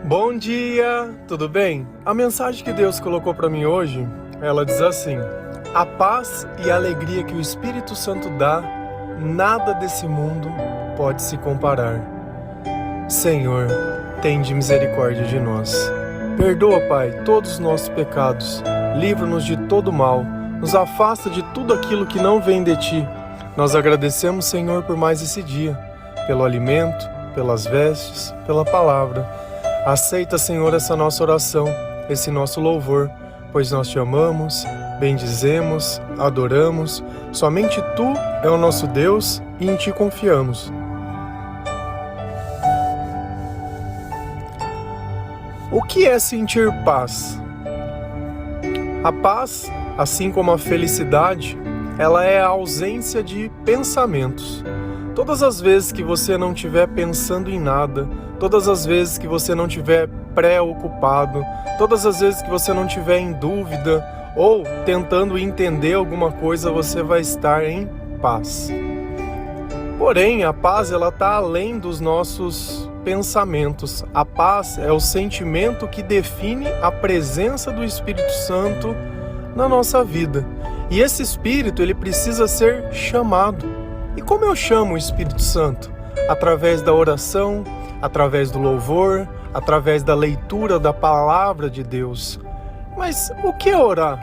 Bom dia, tudo bem? A mensagem que Deus colocou para mim hoje, ela diz assim: a paz e a alegria que o Espírito Santo dá, nada desse mundo pode se comparar. Senhor, tende misericórdia de nós. Perdoa, Pai, todos os nossos pecados, livra-nos de todo mal, nos afasta de tudo aquilo que não vem de Ti. Nós agradecemos, Senhor, por mais esse dia, pelo alimento, pelas vestes, pela palavra. Aceita, Senhor, essa nossa oração, esse nosso louvor, pois nós Te amamos, bendizemos, adoramos. Somente Tu é o nosso Deus e em Ti confiamos. O que é sentir paz? A paz, assim como a felicidade, ela é a ausência de pensamentos. Todas as vezes que você não estiver pensando em nada, todas as vezes que você não estiver preocupado, todas as vezes que você não estiver em dúvida ou tentando entender alguma coisa, você vai estar em paz. Porém, a paz ela está além dos nossos pensamentos. A paz é o sentimento que define a presença do Espírito Santo na nossa vida. E esse Espírito ele precisa ser chamado. E como eu chamo o Espírito Santo? Através da oração, através do louvor, através da leitura da palavra de Deus. Mas o que é orar?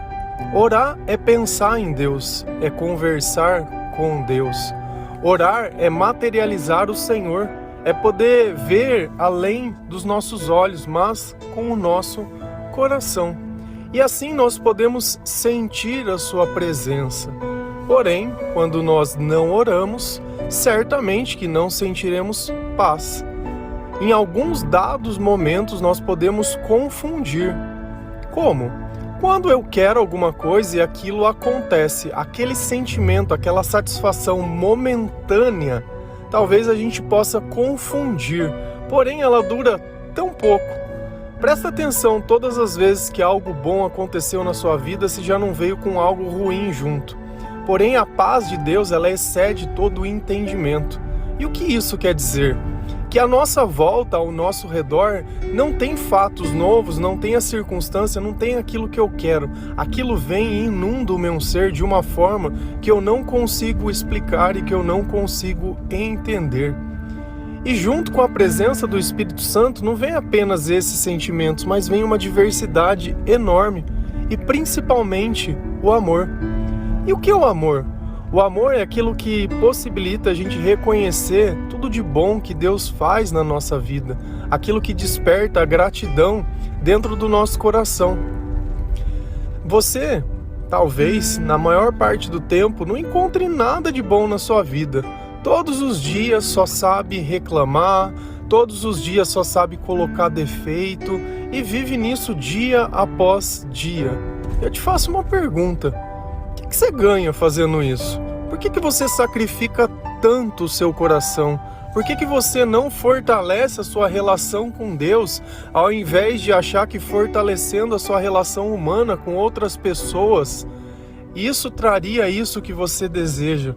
Orar é pensar em Deus, é conversar com Deus. Orar é materializar o Senhor, é poder ver além dos nossos olhos, mas com o nosso coração. E assim nós podemos sentir a sua presença. Porém, quando nós não oramos, certamente que não sentiremos paz. Em alguns dados momentos nós podemos confundir. Como? Quando eu quero alguma coisa e aquilo acontece, aquele sentimento, aquela satisfação momentânea, talvez a gente possa confundir, porém ela dura tão pouco. Presta atenção todas as vezes que algo bom aconteceu na sua vida, se já não veio com algo ruim junto. Porém, a paz de Deus, ela excede todo o entendimento. E o que isso quer dizer? Que a nossa volta, ao nosso redor, não tem fatos novos, não tem a circunstância, não tem aquilo que eu quero. Aquilo vem e inunda o meu ser de uma forma que eu não consigo explicar e que eu não consigo entender. E junto com a presença do Espírito Santo, não vem apenas esses sentimentos, mas vem uma diversidade enorme e principalmente o amor. E o que é o amor? O amor é aquilo que possibilita a gente reconhecer tudo de bom que Deus faz na nossa vida, aquilo que desperta a gratidão dentro do nosso coração. Você, talvez, na maior parte do tempo, não encontre nada de bom na sua vida. Todos os dias só sabe reclamar, todos os dias só sabe colocar defeito e vive nisso dia após dia. Eu te faço uma pergunta. O que você ganha fazendo isso? Por que você sacrifica tanto o seu coração? Por que você não fortalece a sua relação com Deus, ao invés de achar que fortalecendo a sua relação humana com outras pessoas, isso traria isso que você deseja?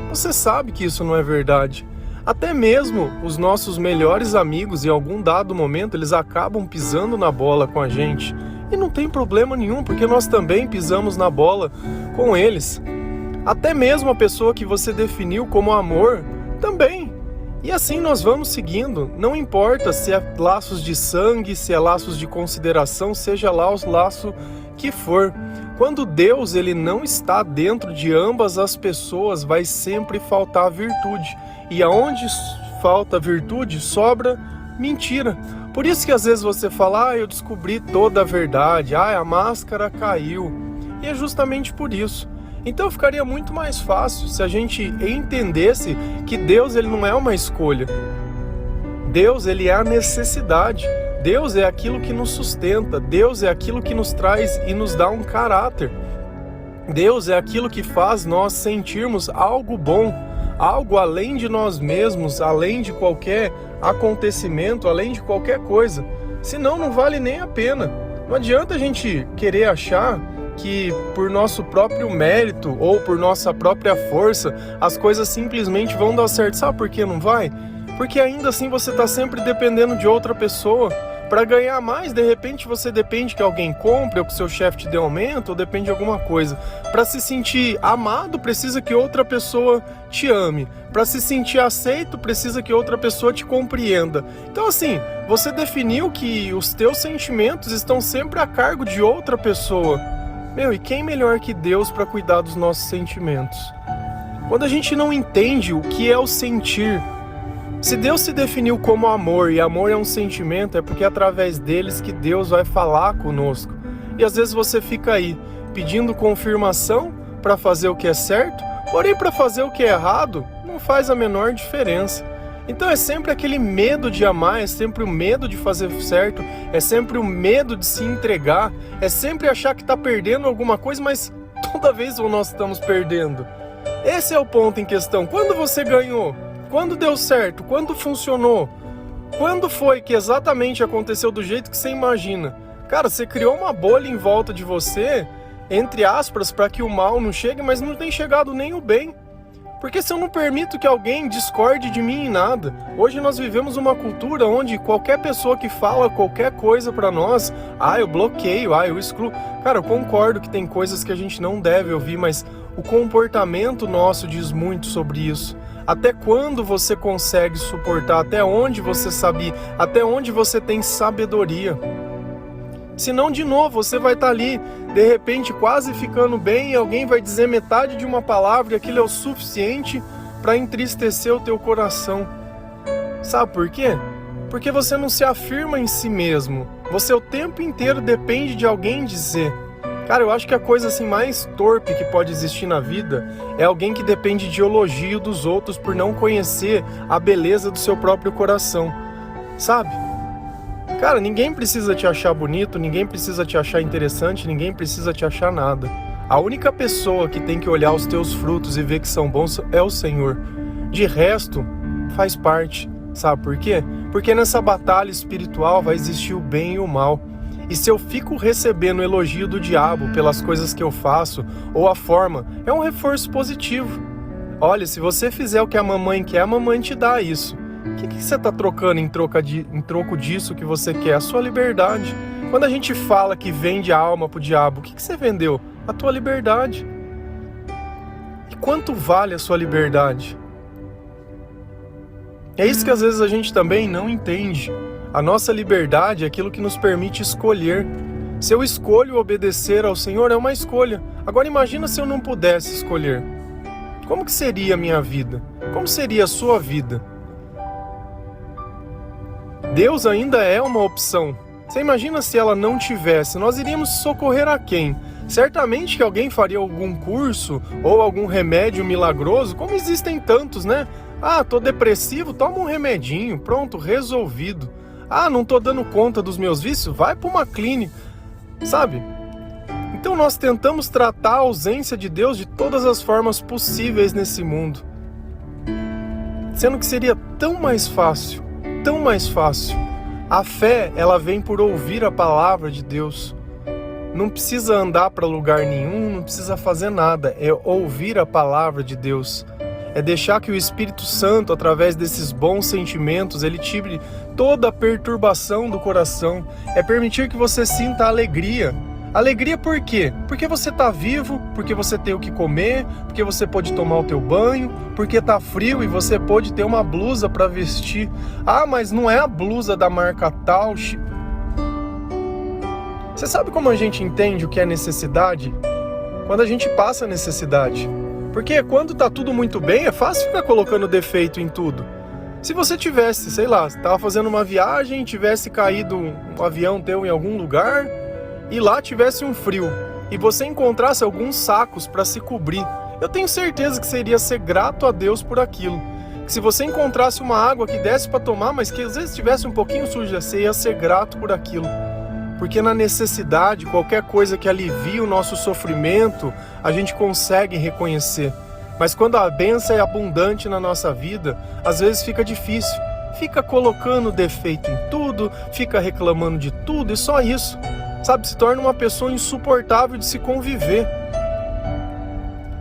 Você sabe que isso não é verdade. Até mesmo os nossos melhores amigos, em algum dado momento, eles acabam pisando na bola com a gente. E não tem problema nenhum, porque nós também pisamos na bola com eles. Até mesmo a pessoa que você definiu como amor, também. E assim nós vamos seguindo. Não importa se é laços de sangue, se é laços de consideração, seja lá os laços que for. Quando Deus ele não está dentro de ambas as pessoas, vai sempre faltar virtude. E aonde falta virtude, sobra mentira. Por isso que às vezes você fala, eu descobri toda a verdade, a máscara caiu. E é justamente por isso. Então ficaria muito mais fácil se a gente entendesse que Deus ele não é uma escolha. Deus ele é a necessidade. Deus é aquilo que nos sustenta. Deus é aquilo que nos traz e nos dá um caráter. Deus é aquilo que faz nós sentirmos algo bom, algo além de nós mesmos, além de qualquer acontecimento, além de qualquer coisa. Senão não vale nem a pena. Não adianta a gente querer achar que por nosso próprio mérito ou por nossa própria força as coisas simplesmente vão dar certo. Sabe por que não vai? Porque ainda assim você está sempre dependendo de outra pessoa. Para ganhar mais, de repente você depende que alguém compre, ou que seu chefe te dê aumento, ou depende de alguma coisa. Para se sentir amado, precisa que outra pessoa te ame. Para se sentir aceito, precisa que outra pessoa te compreenda. Então assim, você definiu que os teus sentimentos estão sempre a cargo de outra pessoa. E quem melhor que Deus para cuidar dos nossos sentimentos? Quando a gente não entende o que é o sentir, se Deus se definiu como amor, e amor é um sentimento, é porque é através deles que Deus vai falar conosco. E às vezes você fica aí, pedindo confirmação para fazer o que é certo, porém para fazer o que é errado, não faz a menor diferença. Então é sempre aquele medo de amar, é sempre o medo de fazer certo, é sempre o medo de se entregar, é sempre achar que está perdendo alguma coisa, mas toda vez nós estamos perdendo. Esse é o ponto em questão. Quando você ganhou? Quando deu certo? Quando funcionou? Quando foi que exatamente aconteceu do jeito que você imagina? Cara, você criou uma bolha em volta de você, entre aspas, para que o mal não chegue, mas não tem chegado nem o bem. Porque se eu não permito que alguém discorde de mim em nada, hoje nós vivemos uma cultura onde qualquer pessoa que fala qualquer coisa pra nós, eu bloqueio, eu excluo. Cara, eu concordo que tem coisas que a gente não deve ouvir, mas o comportamento nosso diz muito sobre isso. Até quando você consegue suportar, até onde você sabe, até onde você tem sabedoria. Senão, de novo, você vai estar ali, de repente, quase ficando bem, e alguém vai dizer metade de uma palavra e aquilo é o suficiente para entristecer o teu coração. Sabe por quê? Porque você não se afirma em si mesmo. Você o tempo inteiro depende de alguém dizer. Cara, eu acho que a coisa assim mais torpe que pode existir na vida é alguém que depende de elogio dos outros por não conhecer a beleza do seu próprio coração. Sabe? Cara, ninguém precisa te achar bonito, ninguém precisa te achar interessante, ninguém precisa te achar nada. A única pessoa que tem que olhar os teus frutos e ver que são bons é o Senhor. De resto, faz parte. Sabe por quê? Porque nessa batalha espiritual vai existir o bem e o mal. E se eu fico recebendo elogio do diabo pelas coisas que eu faço, ou a forma, é um reforço positivo. Olha, se você fizer o que a mamãe quer, a mamãe te dá isso. O que você está trocando em troco disso que você quer? A sua liberdade. Quando a gente fala que vende a alma pro diabo, o que você vendeu? A tua liberdade. E quanto vale a sua liberdade? É isso que às vezes a gente também não entende. A nossa liberdade é aquilo que nos permite escolher. Se eu escolho obedecer ao Senhor, é uma escolha. Agora imagina se eu não pudesse escolher. Como que seria a minha vida? Como seria a sua vida? Deus ainda é uma opção. Você imagina se ela não tivesse? Nós iríamos socorrer a quem? Certamente que alguém faria algum curso ou algum remédio milagroso, como existem tantos, né? Tô depressivo, toma um remedinho, pronto, resolvido. Não tô dando conta dos meus vícios, vai para uma clínica, sabe? Então nós tentamos tratar a ausência de Deus de todas as formas possíveis nesse mundo. Sendo que seria tão mais fácil. A fé, ela vem por ouvir a palavra de Deus. Não precisa andar para lugar nenhum, não precisa fazer nada. É ouvir a palavra de Deus. É deixar que o Espírito Santo, através desses bons sentimentos, ele tire toda a perturbação do coração. É permitir que você sinta alegria. Alegria por quê? Porque você está vivo, porque você tem o que comer, porque você pode tomar o teu banho, porque está frio e você pode ter uma blusa para vestir. Mas não é a blusa da marca tal. Você sabe como a gente entende o que é necessidade? Quando a gente passa necessidade. Porque quando tá tudo muito bem, é fácil ficar colocando defeito em tudo. Se você tivesse, sei lá, estava fazendo uma viagem, tivesse caído um avião teu em algum lugar e lá tivesse um frio e você encontrasse alguns sacos para se cobrir, eu tenho certeza que você iria ser grato a Deus por aquilo. Que se você encontrasse uma água que desse para tomar, mas que às vezes estivesse um pouquinho suja, você ia ser grato por aquilo. Porque na necessidade, qualquer coisa que alivie o nosso sofrimento, a gente consegue reconhecer. Mas quando a bênção é abundante na nossa vida, às vezes fica difícil. Fica colocando defeito em tudo, fica reclamando de tudo e só isso. Sabe, se torna uma pessoa insuportável de se conviver.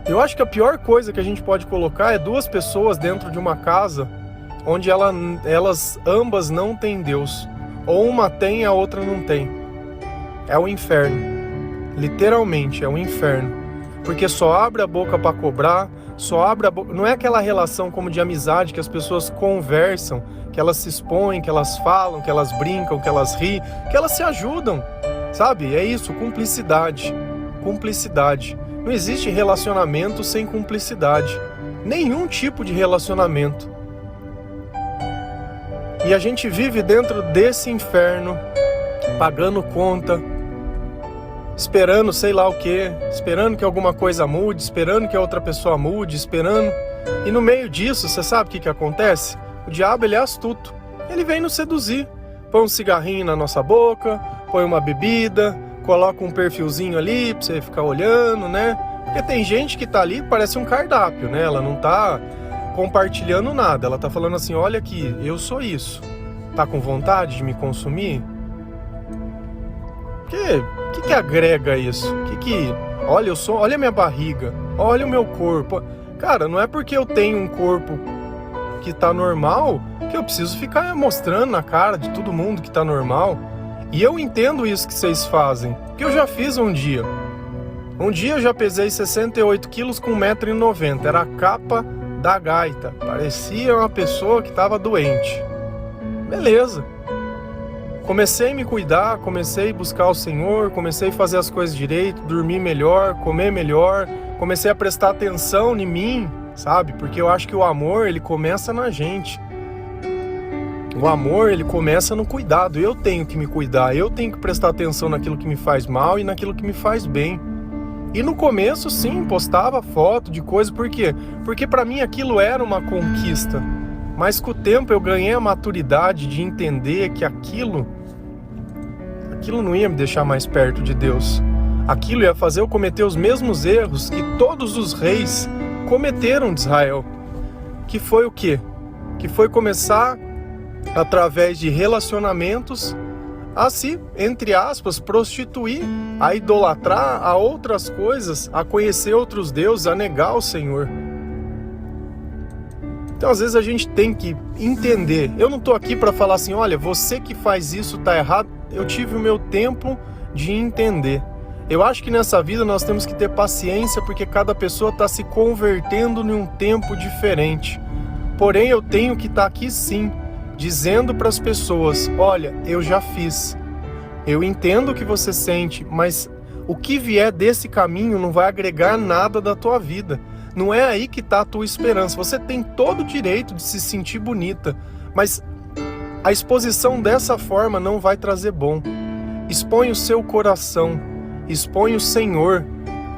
Eu acho que a pior coisa que a gente pode colocar é duas pessoas dentro de uma casa onde elas ambas não têm Deus. Ou uma tem e a outra não tem. É o inferno. Literalmente, é o inferno. Porque só abre a boca para cobrar, só abre a boca... Não é aquela relação como de amizade que as pessoas conversam, que elas se expõem, que elas falam, que elas brincam, que elas riem, que elas se ajudam, sabe? É isso, cumplicidade. Cumplicidade. Não existe relacionamento sem cumplicidade. Nenhum tipo de relacionamento. E a gente vive dentro desse inferno, pagando conta, esperando sei lá o quê, esperando que alguma coisa mude, esperando que a outra pessoa mude, esperando. E no meio disso, você sabe o que acontece? O diabo, ele é astuto. Ele vem nos seduzir. Põe um cigarrinho na nossa boca, põe uma bebida, coloca um perfilzinho ali pra você ficar olhando, né? Porque tem gente que tá ali, parece um cardápio, né? Ela não tá compartilhando nada. Ela tá falando assim, olha aqui, eu sou isso. Tá com vontade de me consumir? O que agrega isso? Olha, olha a minha barriga, olha o meu corpo. Cara, não é porque eu tenho um corpo que tá normal que eu preciso ficar mostrando na cara de todo mundo que tá normal. E eu entendo isso que vocês fazem, que eu já fiz um dia. Um dia eu já pesei 68 quilos com 1,90 m. Era a capa da gaita. Parecia uma pessoa que estava doente. Beleza. Comecei a me cuidar, comecei a buscar o Senhor, comecei a fazer as coisas direito, dormir melhor, comer melhor, comecei a prestar atenção em mim, sabe? Porque eu acho que o amor, ele começa na gente. O amor, ele começa no cuidado. Eu tenho que me cuidar, eu tenho que prestar atenção naquilo que me faz mal e naquilo que me faz bem. E no começo, sim, postava foto de coisa, por quê? Porque pra mim aquilo era uma conquista. Mas com o tempo eu ganhei a maturidade de entender que aquilo não ia me deixar mais perto de Deus. Aquilo ia fazer eu cometer os mesmos erros que todos os reis cometeram de Israel. Que foi o quê? Que foi começar, através de relacionamentos, a se, entre aspas, prostituir, a idolatrar a outras coisas, a conhecer outros deuses, a negar o Senhor. Então, às vezes, a gente tem que entender. Eu não estou aqui para falar assim, olha, você que faz isso está errado. Eu tive o meu tempo de entender. Eu acho que nessa vida nós temos que ter paciência, porque cada pessoa está se convertendo em um tempo diferente. Porém, eu tenho que estar aqui sim, dizendo para as pessoas, olha, eu já fiz. Eu entendo o que você sente, mas o que vier desse caminho não vai agregar nada da tua vida. Não é aí que está a tua esperança. Você tem todo o direito de se sentir bonita, mas a exposição dessa forma não vai trazer bom. Expõe o seu coração, expõe o Senhor,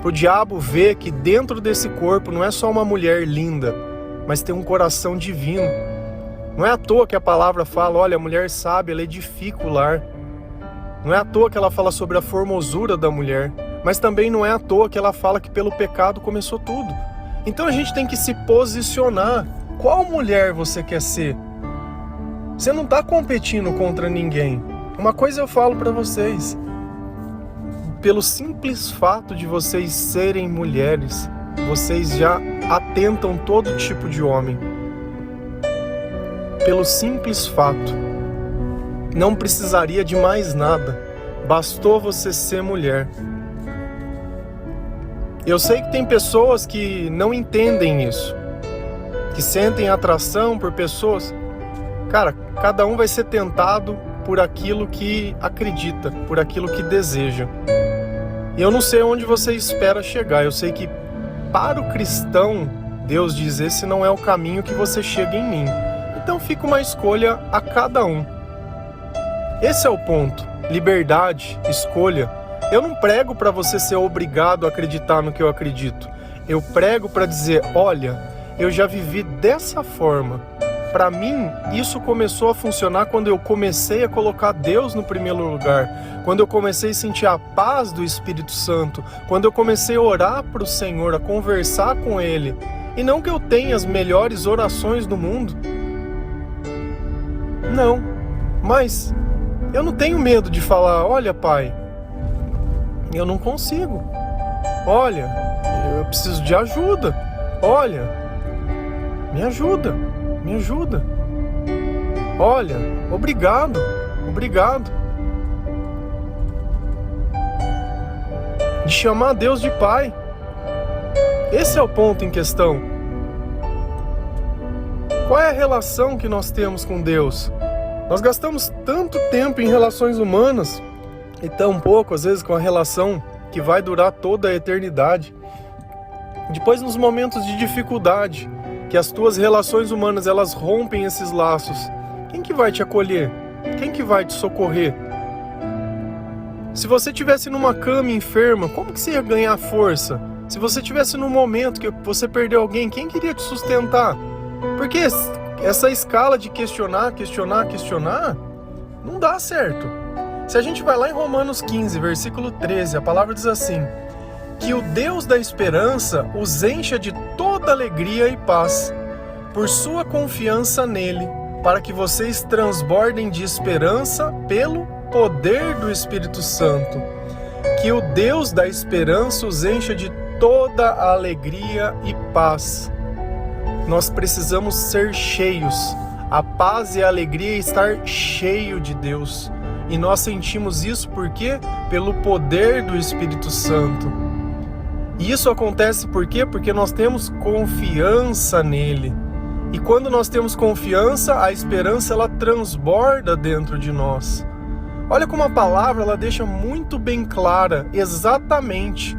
para o diabo ver que dentro desse corpo não é só uma mulher linda, mas tem um coração divino. Não é à toa que a palavra fala, olha, a mulher sábia, ela edifica o lar. Não é à toa que ela fala sobre a formosura da mulher, mas também não é à toa que ela fala que pelo pecado começou tudo. Então a gente tem que se posicionar. Qual mulher você quer ser? Você não está competindo contra ninguém. Uma coisa eu falo para vocês. Pelo simples fato de vocês serem mulheres, vocês já atentam todo tipo de homem. Pelo simples fato. Não precisaria de mais nada. Bastou você ser mulher. Eu sei que tem pessoas que não entendem isso, que sentem atração por pessoas. Cara, cada um vai ser tentado por aquilo que acredita, por aquilo que deseja. E eu não sei onde você espera chegar. Eu sei que para o cristão, Deus diz, esse não é o caminho que você chega em mim. Então fica uma escolha a cada um. Esse é o ponto. Liberdade, escolha. Eu não prego para você ser obrigado a acreditar no que eu acredito. Eu prego para dizer, olha, eu já vivi dessa forma. Para mim, isso começou a funcionar quando eu comecei a colocar Deus no primeiro lugar. Quando eu comecei a sentir a paz do Espírito Santo. Quando eu comecei a orar para o Senhor, a conversar com Ele. E não que eu tenha as melhores orações do mundo. Não, mas eu não tenho medo de falar, olha, Pai, eu não consigo. Olha, eu preciso de ajuda. Olha, me ajuda. Olha, obrigado obrigado. De chamar Deus de Pai. Esse é o ponto em questão. Qual é a relação que nós temos com Deus? Nós gastamos tanto tempo em relações humanas e tão pouco, às vezes, com a relação que vai durar toda a eternidade. Depois, nos momentos de dificuldade, que as tuas relações humanas elas rompem esses laços, quem que vai te acolher? Quem que vai te socorrer? Se você estivesse numa cama enferma, como que você ia ganhar força? Se você estivesse num momento que você perdeu alguém, quem queria te sustentar? Porque essa escala de questionar, não dá certo. Se a gente vai lá em Romanos 15, versículo 13, a palavra diz assim: que o Deus da esperança os encha de toda alegria e paz, por sua confiança nele, para que vocês transbordem de esperança pelo poder do Espírito Santo. Que o Deus da esperança os encha de toda a alegria e paz. Nós precisamos ser cheios. A paz e a alegria é estar cheio de Deus. E nós sentimos isso por quê? Pelo poder do Espírito Santo. E isso acontece por quê? Porque nós temos confiança nele. E quando nós temos confiança, a esperança ela transborda dentro de nós. Olha como a palavra ela deixa muito bem clara, exatamente.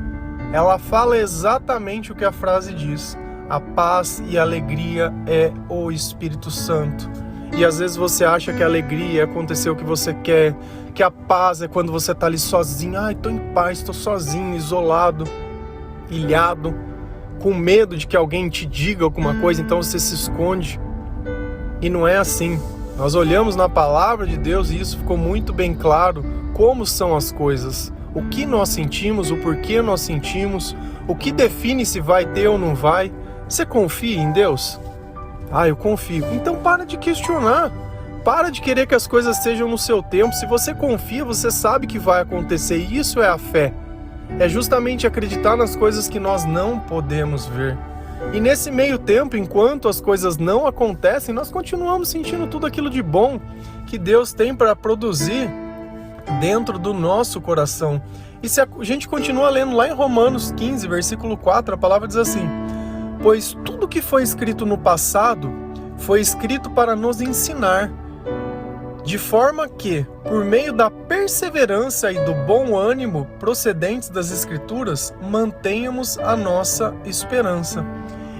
Ela fala exatamente o que a frase diz. A paz e a alegria é o Espírito Santo. E às vezes você acha que a alegria é acontecer o que você quer, que a paz é quando você está ali sozinho. Ai, estou em paz, estou sozinho, isolado, ilhado, com medo de que alguém te diga alguma coisa, então você se esconde. E não é assim. Nós olhamos na palavra de Deus e isso ficou muito bem claro como são as coisas. O que nós sentimos, o porquê nós sentimos, o que define se vai ter ou não vai. Você confia em Deus? Ah, eu confio. Então para de questionar. Para de querer que as coisas sejam no seu tempo. Se você confia, você sabe que vai acontecer. E isso é a fé. É justamente acreditar nas coisas que nós não podemos ver. E nesse meio tempo, enquanto as coisas não acontecem, nós continuamos sentindo tudo aquilo de bom que Deus tem para produzir dentro do nosso coração. E se a gente continua lendo lá em Romanos 15, versículo 4, a palavra diz assim: pois tudo que foi escrito no passado foi escrito para nos ensinar, de forma que, por meio da perseverança e do bom ânimo procedentes das Escrituras, mantenhamos a nossa esperança.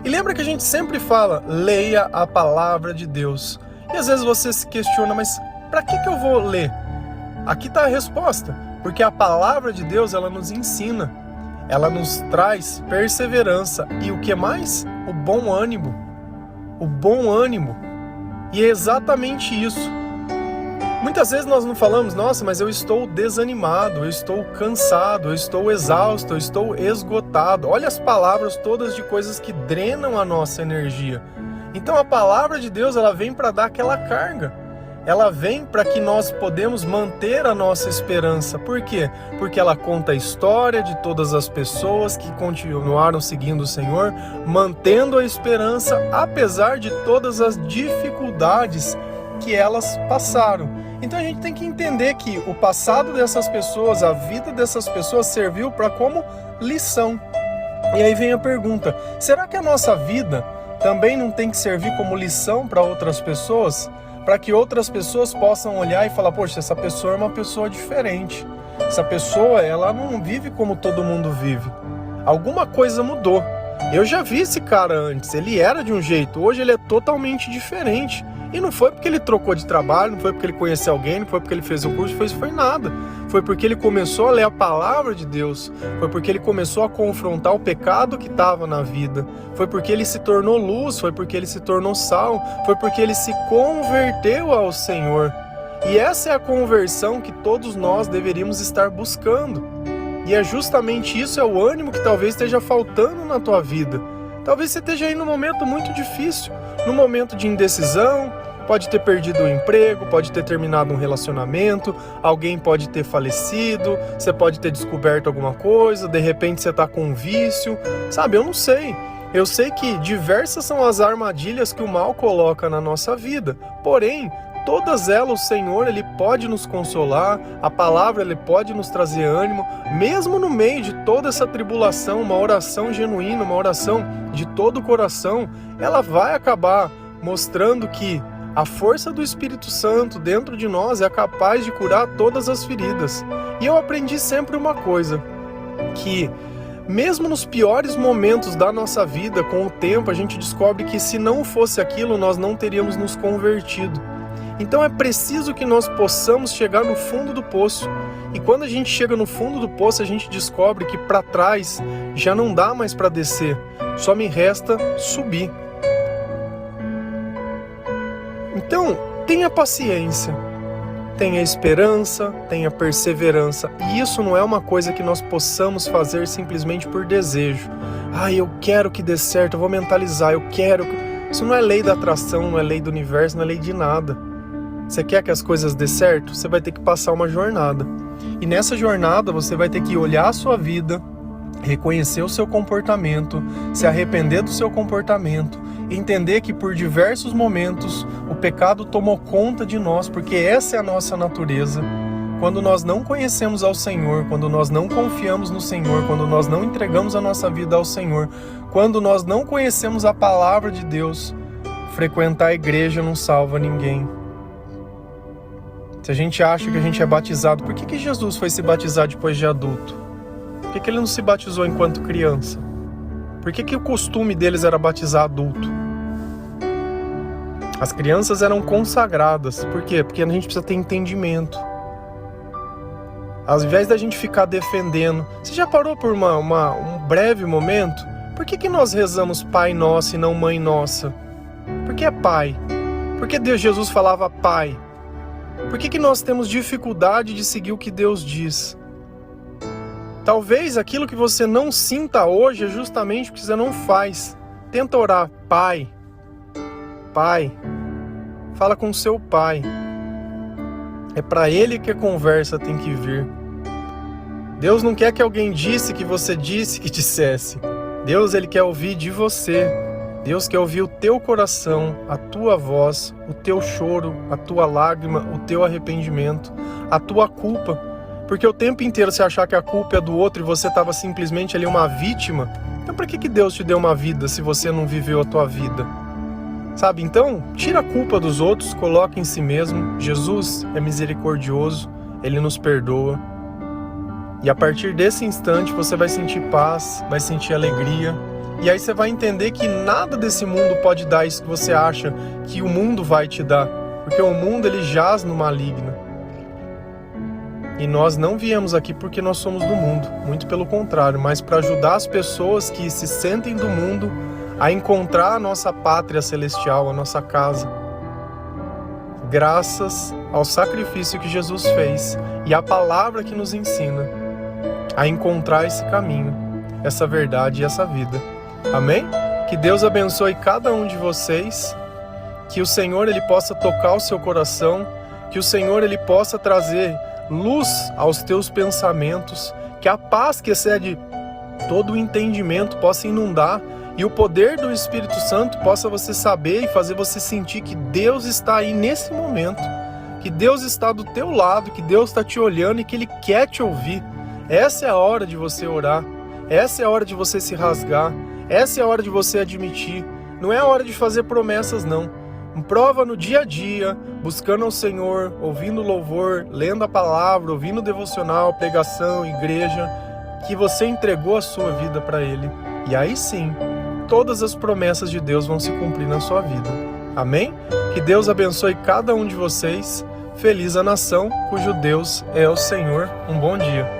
E lembra que a gente sempre fala, leia a palavra de Deus. E às vezes você se questiona, mas para que eu vou ler? Aqui está a resposta, porque a palavra de Deus ela nos ensina, ela nos traz perseverança e o que mais? O bom ânimo. O bom ânimo. E é exatamente isso. Muitas vezes nós não falamos, nossa, mas eu estou desanimado, eu estou cansado, eu estou exausto, eu estou esgotado. Olha as palavras todas de coisas que drenam a nossa energia. Então a palavra de Deus ela vem para dar aquela carga. Ela vem para que nós podemos manter a nossa esperança. Por quê? Porque ela conta a história de todas as pessoas que continuaram seguindo o Senhor, mantendo a esperança apesar de todas as dificuldades que elas passaram. Então a gente tem que entender que o passado dessas pessoas, a vida dessas pessoas serviu para como lição. E aí vem a pergunta, será que a nossa vida também não tem que servir como lição para outras pessoas? Para que outras pessoas possam olhar e falar, poxa, essa pessoa é uma pessoa diferente. Essa pessoa, ela não vive como todo mundo vive. Alguma coisa mudou. Eu já vi esse cara antes, ele era de um jeito, hoje ele é totalmente diferente. E não foi porque ele trocou de trabalho, não foi porque ele conheceu alguém, não foi porque ele fez um curso, foi nada. Foi porque ele começou a ler a palavra de Deus, foi porque ele começou a confrontar o pecado que estava na vida, foi porque ele se tornou luz, foi porque ele se tornou sal, foi porque ele se converteu ao Senhor. E essa é a conversão que todos nós deveríamos estar buscando. E é justamente isso, é o ânimo que talvez esteja faltando na tua vida. Talvez você esteja aí num momento muito difícil, num momento de indecisão, pode ter perdido o emprego, pode ter terminado um relacionamento, alguém pode ter falecido, você pode ter descoberto alguma coisa, de repente você está com um vício, sabe, eu não sei. Eu sei que diversas são as armadilhas que o mal coloca na nossa vida, porém, todas elas o Senhor, Ele pode nos consolar, a palavra, Ele pode nos trazer ânimo, mesmo no meio de toda essa tribulação, uma oração genuína, uma oração de todo o coração, ela vai acabar mostrando que a força do Espírito Santo dentro de nós é capaz de curar todas as feridas. E eu aprendi sempre uma coisa, que mesmo nos piores momentos da nossa vida, com o tempo, a gente descobre que se não fosse aquilo, nós não teríamos nos convertido. Então é preciso que nós possamos chegar no fundo do poço. E quando a gente chega no fundo do poço, a gente descobre que para trás já não dá mais para descer. Só me resta subir. Então, tenha paciência. Tenha esperança, tenha perseverança. E isso não é uma coisa que nós possamos fazer simplesmente por desejo. Eu quero que dê certo, eu vou mentalizar, eu quero. Isso não é lei da atração, não é lei do universo, não é lei de nada. Você quer que as coisas dê certo? Você vai ter que passar uma jornada. E nessa jornada você vai ter que olhar a sua vida, reconhecer o seu comportamento, se arrepender do seu comportamento, entender que por diversos momentos o pecado tomou conta de nós, porque essa é a nossa natureza. Quando nós não conhecemos ao Senhor, quando nós não confiamos no Senhor, quando nós não entregamos a nossa vida ao Senhor, quando nós não conhecemos a palavra de Deus, frequentar a igreja não salva ninguém. Se a gente acha que a gente é batizado, por que Jesus foi se batizar depois de adulto? Por que ele não se batizou enquanto criança? Por que o costume deles era batizar adulto? As crianças eram consagradas. Por quê? Porque a gente precisa ter entendimento. Ao invés da gente ficar defendendo... Você já parou por um breve momento? Por que nós rezamos Pai Nosso e não Mãe Nossa? Por que é Pai? Por que Jesus falava Pai? Por que nós temos dificuldade de seguir o que Deus diz? Talvez aquilo que você não sinta hoje é justamente porque você não faz. Tenta orar, Pai. Pai. Fala com seu Pai. É para Ele que a conversa tem que vir. Deus não quer que alguém disse que você disse que dissesse. Deus, Ele quer ouvir de você. Deus quer ouvir o teu coração, a tua voz, o teu choro, a tua lágrima, o teu arrependimento, a tua culpa. Porque o tempo inteiro você achar que a culpa é do outro e você estava simplesmente ali uma vítima, então para que Deus te deu uma vida se você não viveu a tua vida? Sabe, então, tira a culpa dos outros, coloca em si mesmo. Jesus é misericordioso, Ele nos perdoa. E a partir desse instante você vai sentir paz, vai sentir alegria. E aí você vai entender que nada desse mundo pode dar isso que você acha que o mundo vai te dar. Porque o mundo, ele jaz no maligno. E nós não viemos aqui porque nós somos do mundo, muito pelo contrário, mas para ajudar as pessoas que se sentem do mundo a encontrar a nossa pátria celestial, a nossa casa. Graças ao sacrifício que Jesus fez e à palavra que nos ensina a encontrar esse caminho, essa verdade e essa vida. Amém? Que Deus abençoe cada um de vocês, que o Senhor Ele possa tocar o seu coração, que o Senhor Ele possa trazer luz aos teus pensamentos, que a paz que excede todo o entendimento possa inundar e o poder do Espírito Santo possa você saber e fazer você sentir que Deus está aí nesse momento, que Deus está do teu lado, que Deus está te olhando e que Ele quer te ouvir. Essa é a hora de você orar, essa é a hora de você se rasgar, essa é a hora de você admitir, não é a hora de fazer promessas não. Prova no dia a dia, buscando ao Senhor, ouvindo louvor, lendo a palavra, ouvindo devocional, pregação, igreja, que você entregou a sua vida para Ele. E aí sim, todas as promessas de Deus vão se cumprir na sua vida. Amém? Que Deus abençoe cada um de vocês. Feliz a nação cujo Deus é o Senhor. Um bom dia.